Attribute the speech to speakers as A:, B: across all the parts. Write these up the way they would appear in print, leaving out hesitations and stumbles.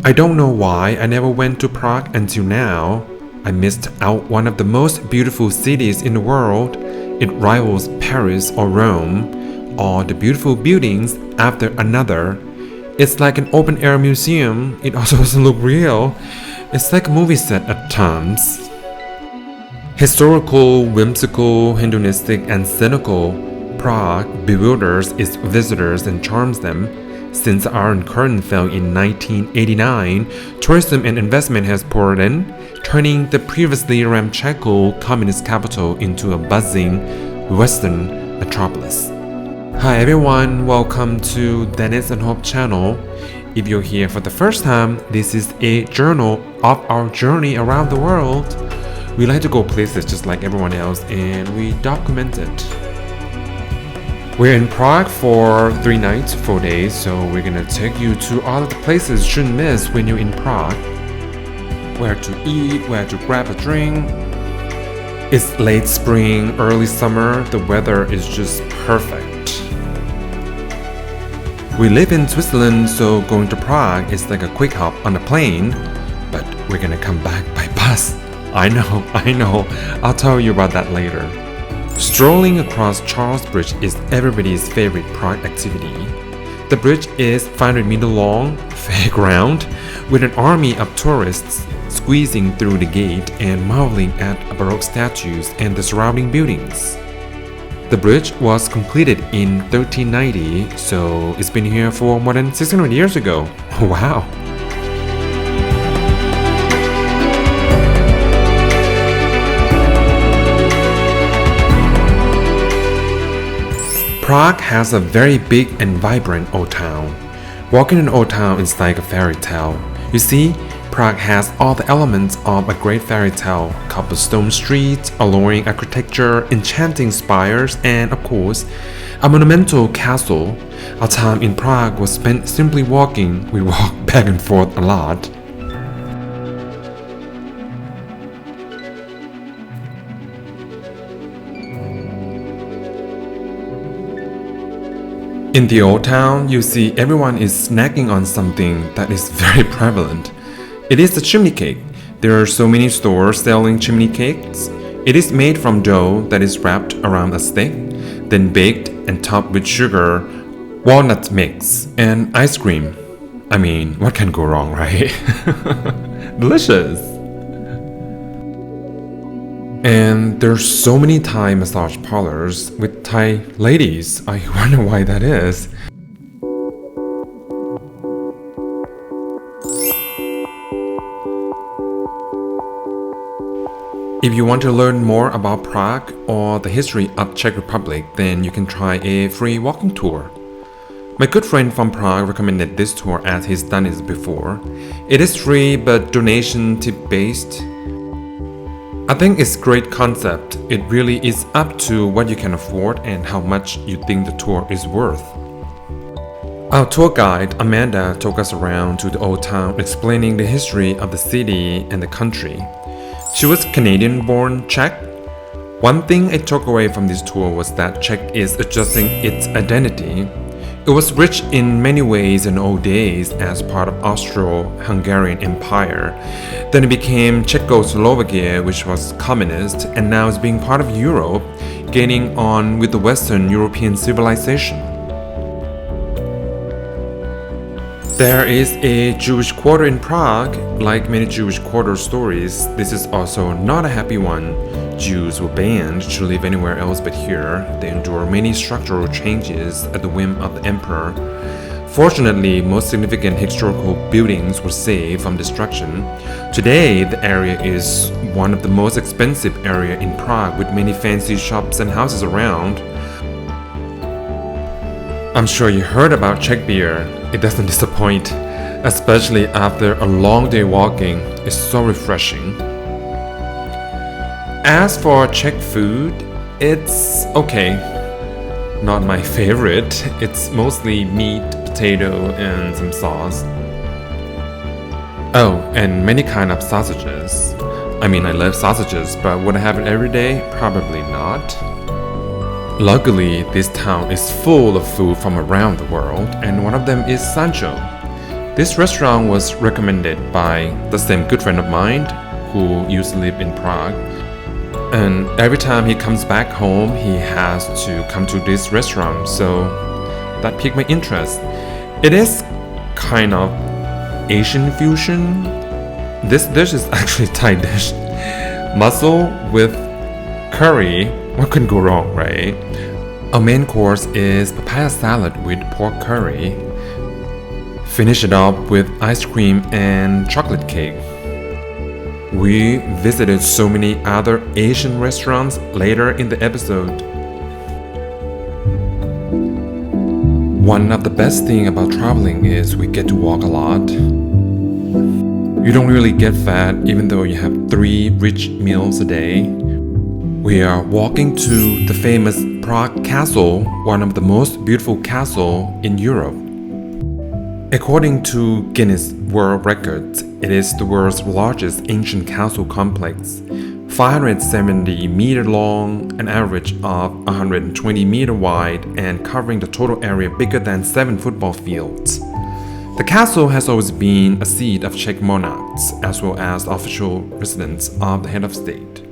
A: I don't know why I never went to Prague until now. I missed out one of the most beautiful cities in the world. It rivals Paris or Rome, all the beautiful buildings after another. It's like an open-air museum. It also doesn't look real. It's like a movie set at times. Historical, whimsical, hedonistic, and cynical, Prague bewilders its visitors and charms them. Since the Iron Curtain fell in 1989, tourism and investment has poured in, turning the previously ramshackle communist capital into a buzzing western metropolis. Hi everyone, welcome to Dennis and Hope channel. If you're here for the first time, this is a journal of our journey around the world. We like to go places just like everyone else and we document it. We're in Prague for 3 nights, 4 days, so we're gonna take you to all of the places you shouldn't miss when you're in Prague. Where to eat, where to grab a drink. It's late spring, early summer, the weather is just perfect. We live in Switzerland, so going to Prague is like a quick hop on a plane, but we're gonna come back by bus. I know, I'll tell you about that later. Strolling across Charles Bridge is everybody's favorite Prague activity. The bridge is 500 meters long, fairground, with an army of tourists squeezing through the gate and marveling at Baroque statues and the surrounding buildings. The bridge was completed in 1390, so it's been here for more than 600 years ago. Wow! Prague has a very big and vibrant old town. Walking in old town is like a fairy tale. You see, Prague has all the elements of a great fairy tale: cobblestone streets, alluring architecture, enchanting spires, and of course, a monumental castle. Our time in Prague was spent simply walking. We walked back and forth a lot. In the old town, you see everyone is snacking on something that is very prevalent. It is the chimney cake. There are so many stores selling chimney cakes. It is made from dough that is wrapped around a stick, then baked and topped with sugar, walnut mix, and ice cream. I mean, what can go wrong, right? Delicious! And there's so many Thai massage parlors with Thai ladies. I wonder why that is. If you want to learn more about Prague or the history of Czech Republic, then you can try a free walking tour. My good friend from Prague recommended this tour as he's done it before. It is free but donation tip based. I think it's a great concept. It really is up to what you can afford and how much you think the tour is worth. Our tour guide, Amanda, took us around to the old town explaining the history of the city and the country. She was Canadian-born Czech. One thing I took away from this tour was that Czech is adjusting its identity. It was rich in many ways in old days as part of Austro-Hungarian Empire. Then it became Czechoslovakia, which was communist, and now is being part of Europe, gaining on with the Western European civilization. There is a Jewish quarter in Prague. Like many Jewish quarter stories, this is also not a happy one. Jews were banned to live anywhere else but here. They endure many structural changes at the whim of the emperor. Fortunately, most significant historical buildings were saved from destruction. Today, the area is one of the most expensive areas in Prague with many fancy shops and houses around. I'm sure you heard about Czech beer. It doesn't disappoint, especially after a long day walking. It's so refreshing. As for Czech food, it's okay. Not my favorite. It's mostly meat, potato, and some sauce. Oh, and many kind of sausages. I mean, I love sausages, but would I have it every day? Probably not. Luckily, this town is full of food from around the world, and one of them is Sansho. This restaurant was recommended by the same good friend of mine who used to live in Prague. And every time he comes back home, he has to come to this restaurant, so that piqued my interest. It is kind of Asian fusion. This dish is actually Thai dish. Mussel with curry, what could go wrong, right? Our main course is papaya salad with pork curry. Finish it up with ice cream and chocolate cake. We visited so many other Asian restaurants later in the episode. One of the best things about traveling is we get to walk a lot. You don't really get fat even though you have 3 rich meals a day. We are walking to the famous Prague Castle, one of the most beautiful castles in Europe. According to Guinness World Records, it is the world's largest ancient castle complex, 570 meter long, an average of 120 meter wide, and covering the total area bigger than 7 football fields. The castle has always been a seat of Czech monarchs, as well as official residence of the head of state.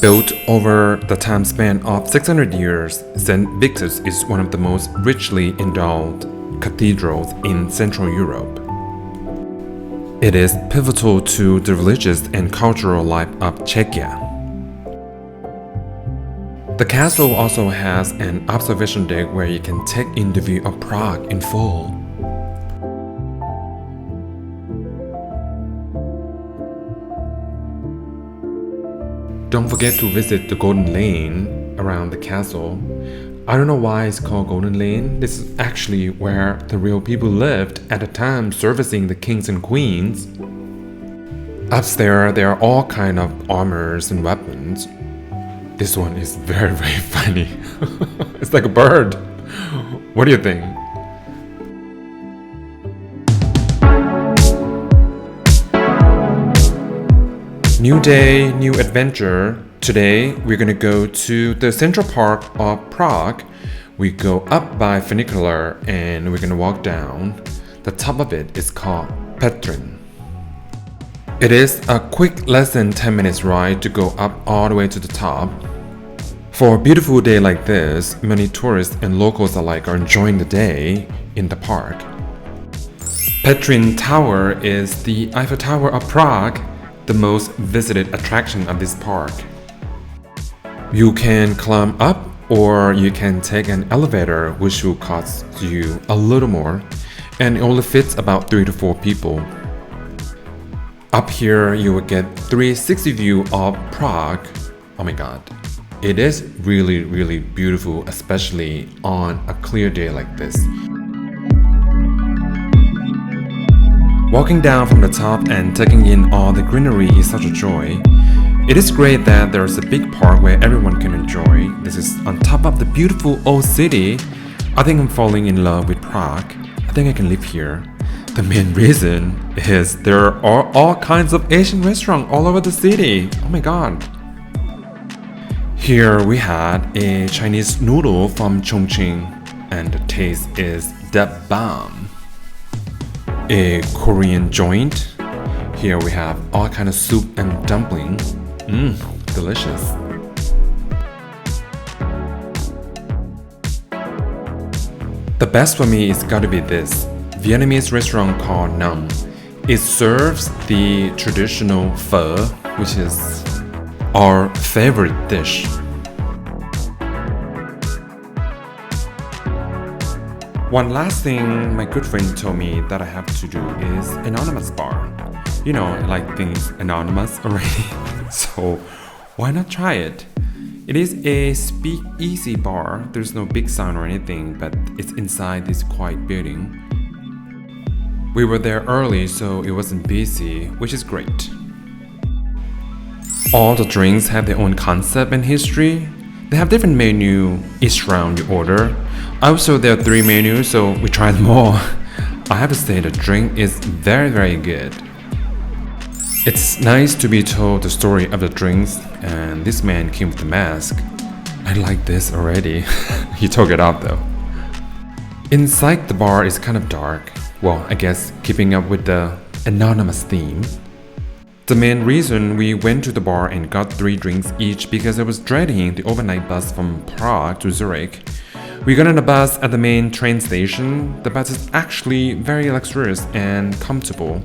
A: Built over the time span of 600 years, St. Victor's is one of the most richly endowed cathedrals in Central Europe. It is pivotal to the religious and cultural life of Czechia. The castle also has an observation deck where you can take in the view of Prague in full. Don't forget to visit the Golden Lane around the castle. I don't know why it's called Golden Lane. This is actually where the real people lived at the time servicing the kings and queens. Upstairs, there are all kinds of armors and weapons. This one is very, very funny. It's like a bird. What do you think? New day, new adventure. Today, we're gonna go to the central park of Prague. We go up by funicular and we're gonna walk down. The top of it is called Petrin. It is a quick less than 10 minutes ride to go up all the way to the top. For a beautiful day like this, many tourists and locals alike are enjoying the day in the park. Petrin Tower is the Eiffel Tower of Prague, the most visited attraction of this park. You can climb up or you can take an elevator, which will cost you a little more, and it only fits about 3 to 4 people. Up here you will get 360 view of Prague. Oh my god. It is really, really beautiful, especially on a clear day like this. Walking down from the top and taking in all the greenery is such a joy. It is great that there's a big park where everyone can enjoy. This is on top of the beautiful old city. I think I'm falling in love with Prague. I think I can live here. The main reason is there are all kinds of Asian restaurants all over the city. Oh my god. Here we had a Chinese noodle from Chongqing and the taste is the bomb. A Korean joint. Here we have all kind of soup and dumpling. Delicious. The best for me is gotta be this Vietnamese restaurant called Nam. It serves the traditional pho, which is our favorite dish. One last thing my good friend told me that I have to do is anonymous bar. You know, I like things anonymous already, so why not try it? It is a speakeasy bar. There's no big sign or anything, but it's inside this quiet building. We were there early, so it wasn't busy, which is great. All the drinks have their own concept and history. They have different menu each round you order. Also, there are 3 menus, so we tried them all. I have to say the drink is very, very good. It's nice to be told the story of the drinks, and this man came with the mask. I like this already. He took it off though. Inside the bar is kind of dark. Well, I guess keeping up with the anonymous theme. The main reason we went to the bar and got 3 drinks each because I was dreading the overnight bus from Prague to Zurich. We got on a bus at the main train station. The bus is actually very luxurious and comfortable.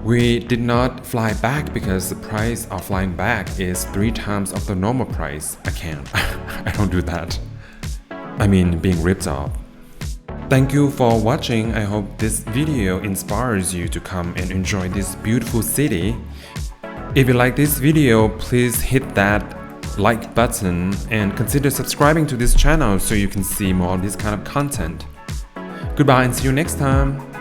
A: We did not fly back because the price of flying back is 3 times of the normal price. I can't. I don't do that. I mean, being ripped off. Thank you for watching. I hope this video inspires you to come and enjoy this beautiful city. If you like this video, please hit that like button and consider subscribing to this channel so you can see more of this kind of content. Goodbye and see you next time.